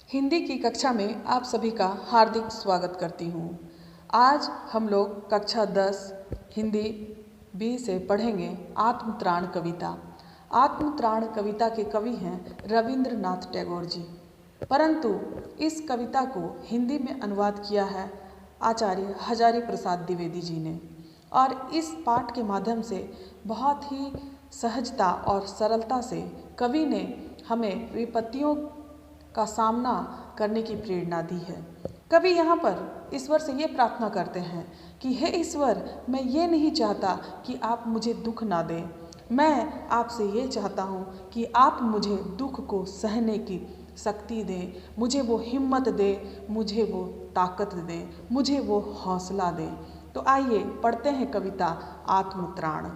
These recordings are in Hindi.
हिंदी की कक्षा में आप सभी का हार्दिक स्वागत करती हूँ। आज हम लोग कक्षा 10 हिंदी बी से पढ़ेंगे आत्मत्राण कविता। आत्मत्राण कविता के कवि हैं रविंद्रनाथ टैगोर जी, परंतु इस कविता को हिंदी में अनुवाद किया है आचार्य हजारी प्रसाद द्विवेदी जी ने। और इस पाठ के माध्यम से बहुत ही सहजता और सरलता से कवि ने हमें विपत्तियों का सामना करने की प्रेरणा दी है। कवि यहाँ पर ईश्वर से ये प्रार्थना करते हैं कि हे ईश्वर, मैं ये नहीं चाहता कि आप मुझे दुख ना दें, मैं आपसे ये चाहता हूँ कि आप मुझे दुख को सहने की शक्ति दें, मुझे वो हिम्मत दें, मुझे वो ताकत दें, मुझे वो हौसला दें। तो आइए पढ़ते हैं कविता आत्मत्राण।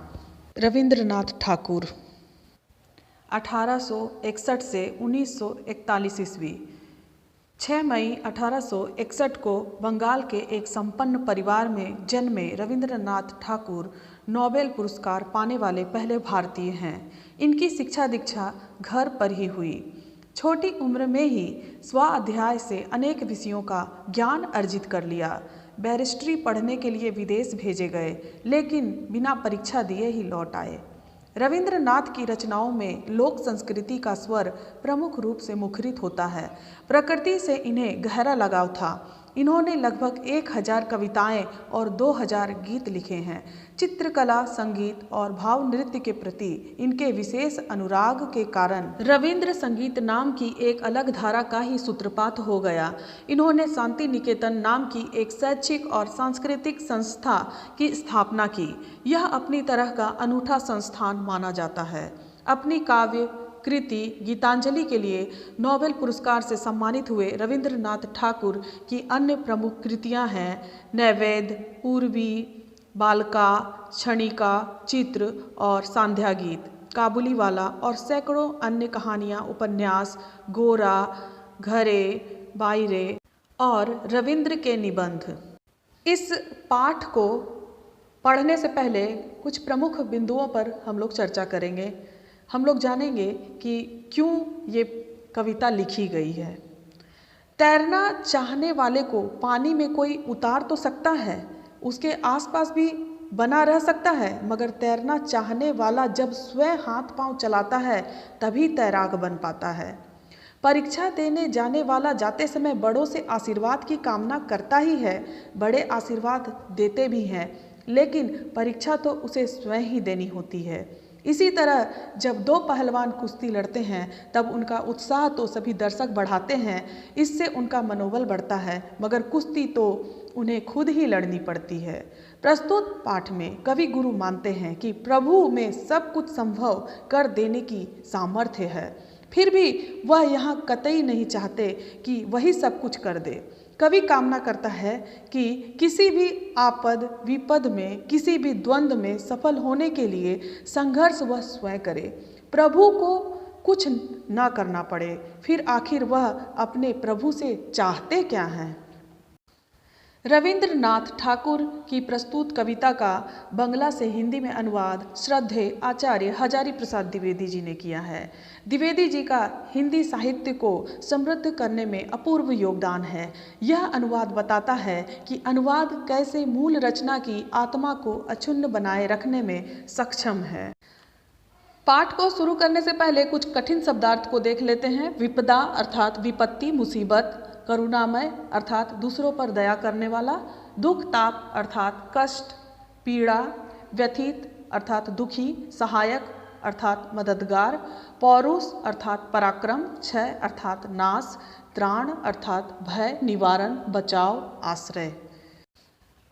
रविंद्रनाथ ठाकुर 1861 से 1941 ईस्वी। 6 मई 1861 को बंगाल के एक संपन्न परिवार में जन्मे रविंद्रनाथ ठाकुर नोबेल पुरस्कार पाने वाले पहले भारतीय हैं। इनकी शिक्षा दीक्षा घर पर ही हुई। छोटी उम्र में ही स्वाध्याय से अनेक विषयों का ज्ञान अर्जित कर लिया। बैरिस्ट्री पढ़ने के लिए विदेश भेजे गए, लेकिन बिना परीक्षा दिए ही लौट आए। रविंद्रनाथ की रचनाओं में लोक संस्कृति का स्वर प्रमुख रूप से मुखरित होता है। प्रकृति से इन्हें गहरा लगाव था। इन्होंने लगभग 1000 कविताएं और 2000 गीत लिखे हैं। चित्रकला, संगीत और भाव नृत्य के प्रति इनके विशेष अनुराग के कारण रविंद्र संगीत नाम की एक अलग धारा का ही सूत्रपात हो गया। इन्होंने शांति निकेतन नाम की एक शैक्षिक और सांस्कृतिक संस्था की स्थापना की। यह अपनी तरह का अनूठा संस्थान माना जाता है। अपनी काव्य कृति गीतांजलि के लिए नोबेल पुरस्कार से सम्मानित हुए रविंद्रनाथ ठाकुर की अन्य प्रमुख कृतियां हैं नैवेद्य, पूर्वी, बालका, क्षणिका, चित्र और सांध्या गीत, काबुलीवाला और सैकड़ों अन्य कहानियां, उपन्यास, गोरा, घरे, बायरे और रविंद्र के निबंध। इस पाठ को पढ़ने से पहले कुछ प्रमुख बिंदुओं पर हम लोग चर्चा करेंगे। हम लोग जानेंगे कि क्यों ये कविता लिखी गई है। तैरना चाहने वाले को पानी में कोई उतार तो सकता है, उसके आसपास भी बना रह सकता है, मगर तैरना चाहने वाला जब स्वयं हाथ पांव चलाता है तभी तैराक बन पाता है। परीक्षा देने जाने वाला जाते समय बड़ों से आशीर्वाद की कामना करता ही है, बड़े आशीर्वाद देते भी हैं, लेकिन परीक्षा तो उसे स्वयं ही देनी होती है। इसी तरह जब दो पहलवान कुश्ती लड़ते हैं तब उनका उत्साह तो सभी दर्शक बढ़ाते हैं, इससे उनका मनोबल बढ़ता है, मगर कुश्ती तो उन्हें खुद ही लड़नी पड़ती है। प्रस्तुत पाठ में कवि गुरु मानते हैं कि प्रभु में सब कुछ संभव कर देने की सामर्थ्य है, फिर भी वह यहाँ कतई नहीं चाहते कि वही सब कुछ कर दे। कवि कामना करता है कि किसी भी आपद विपद में, किसी भी द्वंद्व में सफल होने के लिए संघर्ष वह स्वयं करे, प्रभु को कुछ ना करना पड़े। फिर आखिर वह अपने प्रभु से चाहते क्या हैं। रविंद्रनाथ ठाकुर की प्रस्तुत कविता का बंगला से हिंदी में अनुवाद श्रद्धेय आचार्य हजारी प्रसाद द्विवेदी जी ने किया है। द्विवेदी जी का हिंदी साहित्य को समृद्ध करने में अपूर्व योगदान है। यह अनुवाद बताता है कि अनुवाद कैसे मूल रचना की आत्मा को अक्षुण्ण बनाए रखने में सक्षम है। पाठ को शुरू करने से पहले कुछ कठिन शब्दार्थ को देख लेते हैं। विपदा अर्थात विपत्ति, मुसीबत। करुणामय अर्थात दूसरों पर दया करने वाला। दुख ताप अर्थात कष्ट, पीड़ा। व्यथित अर्थात दुखी। सहायक अर्थात मददगार। पौरुष अर्थात पराक्रम। क्षय अर्थात नाश। त्राण अर्थात भय, निवारण, बचाव, आश्रय।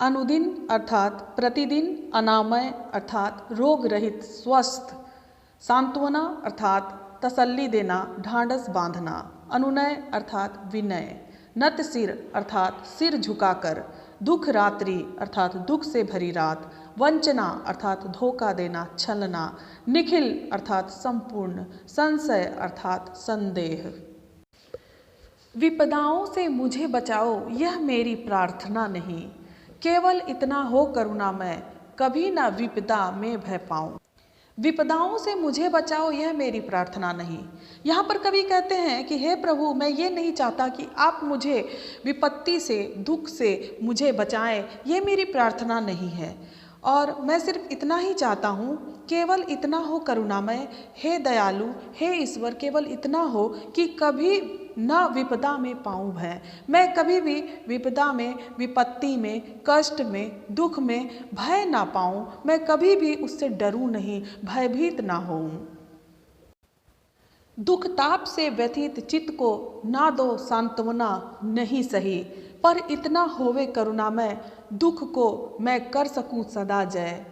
अनुदिन अर्थात प्रतिदिन। अनामय अर्थात रोग रहित, स्वस्थ। सांत्वना अर्थात तसल्ली देना, ढांढस बांधना। अनुनय अर्थात विनय। नत सिर अर्थात सिर झुकाकर। दुख रात्रि अर्थात दुख से भरी रात। वंचना अर्थात धोखा देना, छलना। निखिल अर्थात संपूर्ण। संशय अर्थात संदेह। विपदाओं से मुझे बचाओ, यह मेरी प्रार्थना नहीं, केवल इतना हो करुणामय, कभी ना विपदा में भय पाऊं। विपदाओं से मुझे बचाओ, यह मेरी प्रार्थना नहीं। यहाँ पर कवि कहते हैं कि हे प्रभु, मैं ये नहीं चाहता कि आप मुझे विपत्ति से, दुख से मुझे बचाएं, ये मेरी प्रार्थना नहीं है। और मैं सिर्फ इतना ही चाहता हूँ, केवल इतना हो करुणामय, हे दयालु, हे ईश्वर, केवल इतना हो कि कभी न विपदा में पाऊँ भय। मैं कभी भी विपदा में, विपत्ति में, कष्ट में, दुख में भय ना पाऊँ। मैं कभी भी उससे डरूं नहीं, भयभीत ना होऊं। दुख ताप से व्यथित चित्त को ना दो सांत्वना नहीं सही, पर इतना होवे करुणामय, दुख को मैं कर सकूं सदा जय।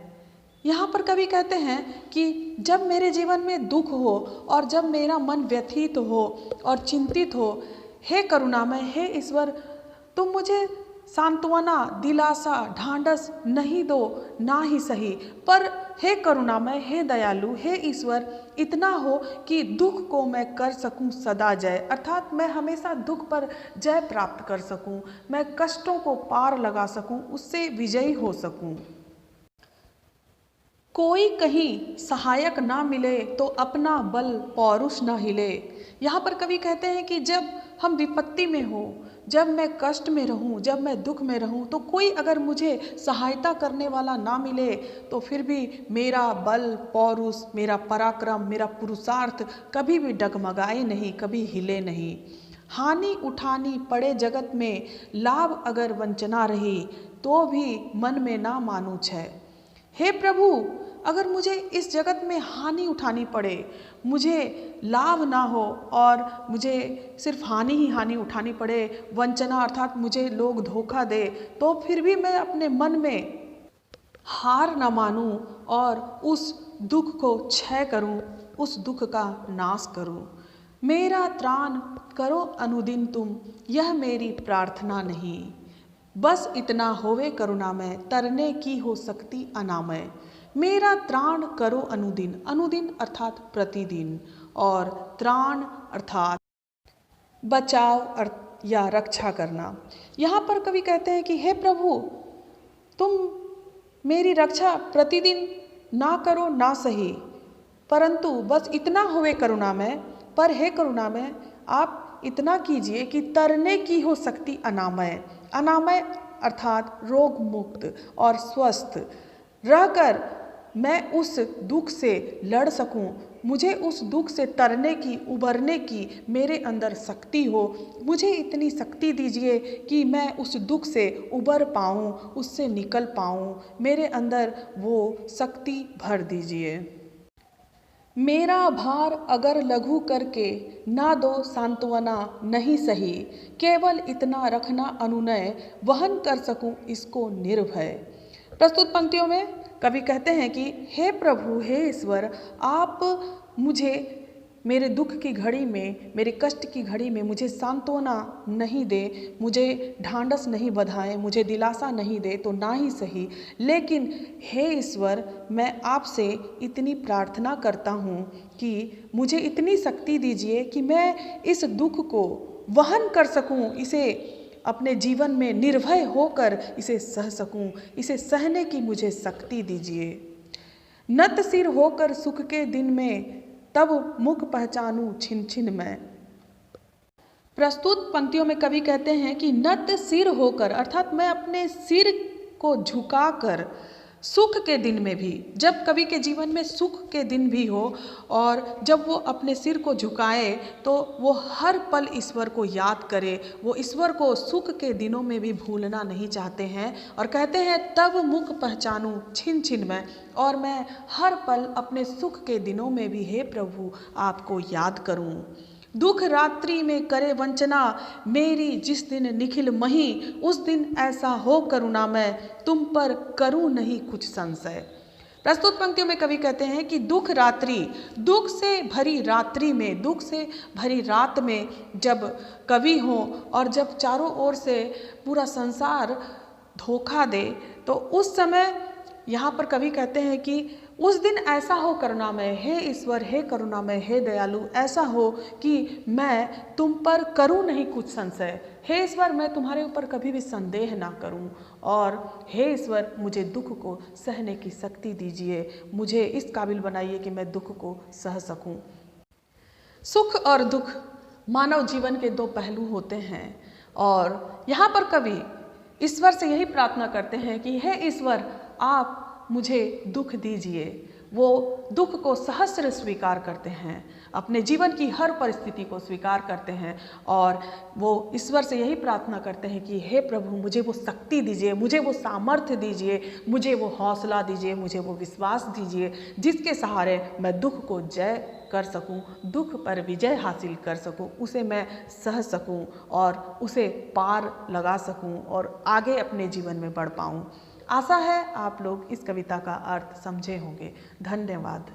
यहाँ पर कवि कहते हैं कि जब मेरे जीवन में दुख हो और जब मेरा मन व्यथित हो और चिंतित हो, हे करुणामय, हे ईश्वर, तुम मुझे सांत्वना, दिलासा, ढांढस नहीं दो ना ही सही, पर हे करुणामय, हे दयालु, हे ईश्वर, इतना हो कि दुख को मैं कर सकूं सदा जय, अर्थात मैं हमेशा दुख पर जय प्राप्त कर सकूं, मैं कष्टों को पार लगा सकूं, उससे विजयी हो सकूं। कोई कहीं सहायक ना मिले तो अपना बल पौरुष ना हिले। यहाँ पर कवि कहते हैं कि जब हम विपत्ति में हो, जब मैं कष्ट में रहूं, जब मैं दुख में रहूं, तो कोई अगर मुझे सहायता करने वाला ना मिले तो फिर भी मेरा बल, पौरुष, मेरा पराक्रम, मेरा पुरुषार्थ कभी भी डगमगाए नहीं, कभी हिले नहीं। हानि उठानी पड़े जगत में, लाभ अगर वंचना रही, तो भी मन में ना मानू छै। हे प्रभु, अगर मुझे इस जगत में हानि उठानी पड़े, मुझे लाभ ना हो और मुझे सिर्फ हानि ही हानि उठानी पड़े, वंचना अर्थात मुझे लोग धोखा दे, तो फिर भी मैं अपने मन में हार ना मानूं और उस दुख को क्षय करूं, उस दुख का नाश करूं। मेरा त्राण करो अनुदिन तुम, यह मेरी प्रार्थना नहीं। बस इतना होवे करुणामय, तरने की हो सकती अनामय। मेरा त्राण करो अनुदिन, अनुदिन अर्थात प्रतिदिन, और त्राण अर्थात बचाव या रक्षा करना। यहाँ पर कवि कहते हैं कि हे प्रभु, तुम मेरी रक्षा प्रतिदिन ना करो ना सही, परंतु बस इतना होवे करुणामय, पर हे करुणामय, आप इतना कीजिए कि तरने की हो सकती अनामय। अनामय अर्थात रोग मुक्त और स्वस्थ रहकर मैं उस दुख से लड़ सकूं, मुझे उस दुख से तरने की, उबरने की मेरे अंदर शक्ति हो। मुझे इतनी शक्ति दीजिए कि मैं उस दुख से उबर पाऊं, उससे निकल पाऊं, मेरे अंदर वो शक्ति भर दीजिए। मेरा भार अगर लघु करके ना दो सांत्वना नहीं सही, केवल इतना रखना अनुनय, वहन कर सकूं इसको निर्भय। प्रस्तुत पंक्तियों में कवि कहते हैं कि हे प्रभु, हे ईश्वर, आप मुझे मेरे दुख की घड़ी में, मेरे कष्ट की घड़ी में मुझे सांत्वना नहीं दे, मुझे ढांढस नहीं बंधाएं, मुझे दिलासा नहीं दे तो ना ही सही, लेकिन हे ईश्वर, मैं आपसे इतनी प्रार्थना करता हूँ कि मुझे इतनी शक्ति दीजिए कि मैं इस दुख को वहन कर सकूँ, इसे अपने जीवन में निर्भय होकर इसे सह सकूं, इसे सहने की मुझे शक्ति दीजिए। नत सिर होकर सुख के दिन में, तब मुख पहचानूं छिन छिन मैं। प्रस्तुत पंक्तियों में कवि कहते हैं कि नत सिर होकर, अर्थात मैं अपने सिर को झुकाकर सुख के दिन में भी, जब कवि के जीवन में सुख के दिन भी हो और जब वो अपने सिर को झुकाए तो वो हर पल ईश्वर को याद करे, वो ईश्वर को सुख के दिनों में भी भूलना नहीं चाहते हैं और कहते हैं तब मुख पहचानूं छिन छिन मैं, और मैं हर पल अपने सुख के दिनों में भी हे प्रभु आपको याद करूं। दुख रात्रि में करे वंचना, मेरी जिस दिन निखिल मही, उस दिन ऐसा हो करुणा मैं, तुम पर करूं नहीं कुछ संशय। प्रस्तुत पंक्तियों में कवि कहते हैं कि दुख रात्रि, दुख से भरी रात्रि में, दुख से भरी रात में जब कवि हो और जब चारों ओर से पूरा संसार धोखा दे, तो उस समय यहाँ पर कवि कहते हैं कि उस दिन ऐसा हो करुणामय, हे ईश्वर, हे करुणामय, हे दयालु, ऐसा हो कि मैं तुम पर करूं नहीं कुछ संशय। हे ईश्वर, मैं तुम्हारे ऊपर कभी भी संदेह ना करूं। और हे ईश्वर, मुझे दुख को सहने की शक्ति दीजिए, मुझे इस काबिल बनाइए कि मैं दुख को सह सकूं। सुख और दुख मानव जीवन के दो पहलू होते हैं और यहाँ पर कवि ईश्वर से यही प्रार्थना करते हैं कि हे ईश्वर, आप मुझे दुख दीजिए। वो दुख को सहस्र स्वीकार करते हैं, अपने जीवन की हर परिस्थिति को स्वीकार करते हैं और वो ईश्वर से यही प्रार्थना करते हैं कि हे प्रभु, मुझे वो शक्ति दीजिए, मुझे वो सामर्थ्य दीजिए, मुझे वो हौसला दीजिए, मुझे वो विश्वास दीजिए जिसके सहारे मैं दुख को जय कर सकूं, दुख पर विजय हासिल कर सकूं, उसे मैं सह सकूं और उसे पार लगा सकूं और आगे अपने जीवन में बढ़ पाऊं। आशा है आप लोग इस कविता का अर्थ समझे होंगे। धन्यवाद।